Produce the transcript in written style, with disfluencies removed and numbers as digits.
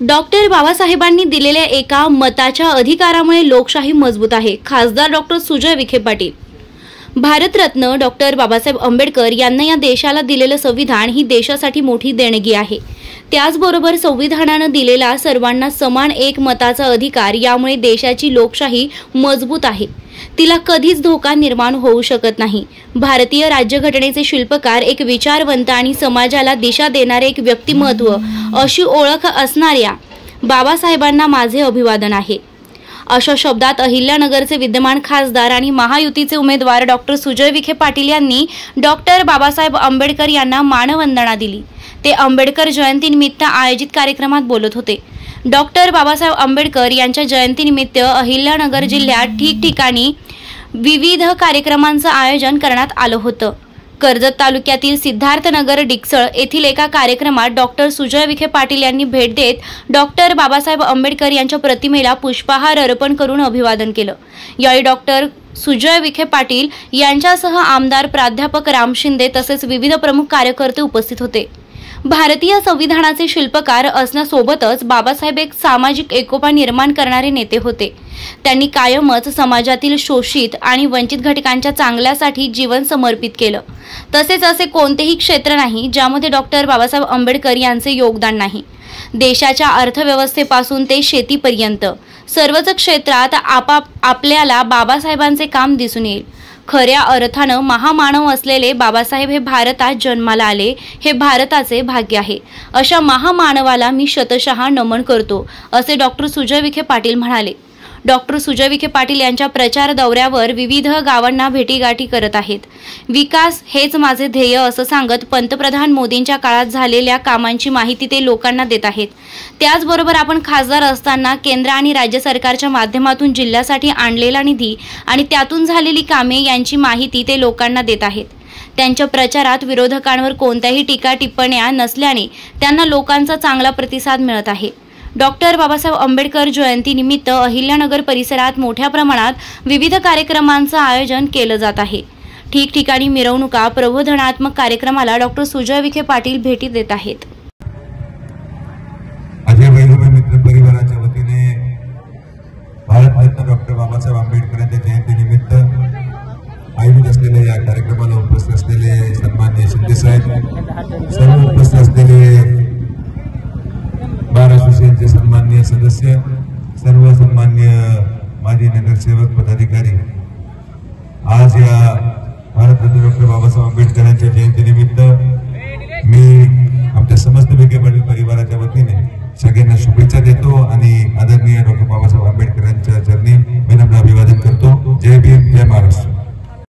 Doctor बाबासाहेबांनी दिलेल्या एका मताच्या अधिकारामुळे लोकशाही मजबूत आहे. खासदार डॉक्टर सुजय विखे पाटील. भारतरत्न डॉक्टर बाबासाहेब आंबेडकर यांना या देशाला दिलेलं संविधान ही देशासाठी मोठी देणगी आहे. त्याचबरोबर संविधानानं दिलेला सर्वांना समान एक मताचा अधिकार, यामुळे देशाची लोकशाही मजबूत आहे. तिला कधीच धोका निर्माण होऊ शकत नाही. भारतीय राज्यघटनेचे शिल्पकार, एक विचारवंत आणि समाजाला दिशा देणारे एक व्यक्तिमत्व अशी ओळख असणाऱ्या बाबासाहेबांना माझे अभिवादन आहे. अशा शब्दात अहिल्यानगरचे विद्यमान खासदार आणि महायुतीचे उमेदवार डॉक्टर सुजय विखे पाटील यांनी डॉक्टर बाबासाहेब आंबेडकर यांना मानवंदना दिली. ते आंबेडकर जयंतीनिमित्त आयोजित कार्यक्रमात बोलत होते. डॉक्टर बाबासाहेब आंबेडकर यांच्या जयंतीनिमित्त अहिल्यानगर जिल्ह्यात ठिकठिकाणी विविध कार्यक्रमांचं आयोजन करण्यात आलं होतं. कर्जत तालुक्यातील सिद्धार्थनगर डिकसळ येथील एका कार्यक्रमात डॉक्टर सुजय विखे पाटील यांनी भेट देत डॉक्टर बाबासाहेब आंबेडकर यांच्या प्रतिमेला पुष्पहार अर्पण करून अभिवादन केलं. यावेळी डॉक्टर सुजय विखे पाटील यांच्यासह आमदार प्राध्यापक राम शिंदे तसेच विविध प्रमुख कार्यकर्ते उपस्थित होते. भारतीय संविधानाचे शिल्पकार असण्यासोबतच बाबासाहेब एक सामाजिक एकोपा निर्माण करणारे नेते होते. त्यांनी कायमच समाजातील शोषित आणि वंचित घटकांच्या चांगल्यासाठी जीवन समर्पित केलं. तसेच असे कोणतेही क्षेत्र नाही ज्यामध्ये डॉक्टर बाबासाहेब आंबेडकर यांचे योगदान नाही. देशाच्या अर्थव्यवस्थेपासून ते शेतीपर्यंत सर्वच क्षेत्रात आपल्याला बाबासाहेबांचे काम दिसून येईल. खऱ्या अर्थानं महामानव असलेले बाबासाहेब हे भारतात जन्माला आले, हे भारताचे भाग्य आहे. अशा महामानवाला मी शतशः नमन करतो, असे डॉक्टर सुजय विखे पाटील म्हणाले. डॉक्टर सुजय विखे पाटील यांच्या प्रचार दौऱ्यावर विविध गावांना भेटीगाठी करत आहेत. विकास हेच माझे ध्येय असं सांगत पंतप्रधान मोदींच्या काळात झालेल्या कामांची माहिती ते लोकांना देत आहेत. त्याचबरोबर आपण खासदार असताना केंद्र आणि राज्य सरकारच्या माध्यमातून जिल्ह्यासाठी आणलेला निधी आणि त्यातून झालेली कामे यांची माहिती ते लोकांना देत आहेत. त्यांच्या प्रचारात विरोधकांवर कोणत्याही टीका टिप्पण्या नसल्याने त्यांना लोकांचा चांगला प्रतिसाद मिळत आहे. डॉक्टर बाबासाहेब आंबेडकर जयंतीनिमित्त अहिल्यानगर परिसरात मोठ्या प्रमाणात विविध कार्यक्रमांचं आयोजन केलं जात आहे. ठिकठिकाणी मिरवणुका, प्रबोधनात्मक कार्यक्रमाला डॉक्टर सुजय विखे पाटील भेटी देत आहेत. मित्र परिवाराच्या वतीने भारतरत्न डॉक्टर बाबासाहेब आंबेडकर यांच्या जयंतीनिमित्त आयोजित असलेल्या या कार्यक्रमाला उपस्थित असलेले सन्माननीय शिंदे साहेब, सर्व उपस्थित असलेले बार असोसिएशनचे सन्माननीय सदस्य, सर्व सन्माननीय माजी नगरसेवक पदाधिकारी, आज या भारतरत्न डॉक्टर बाबासाहेब आंबेडकर यांच्या जयंतीनिमित्त मी आमच्या समस्त विखे पाटील परिवाराच्या वतीने सगळ्यांना शुभेच्छा देतो आणि आदरणीय डॉक्टर बाबासाहेब आंबेडकर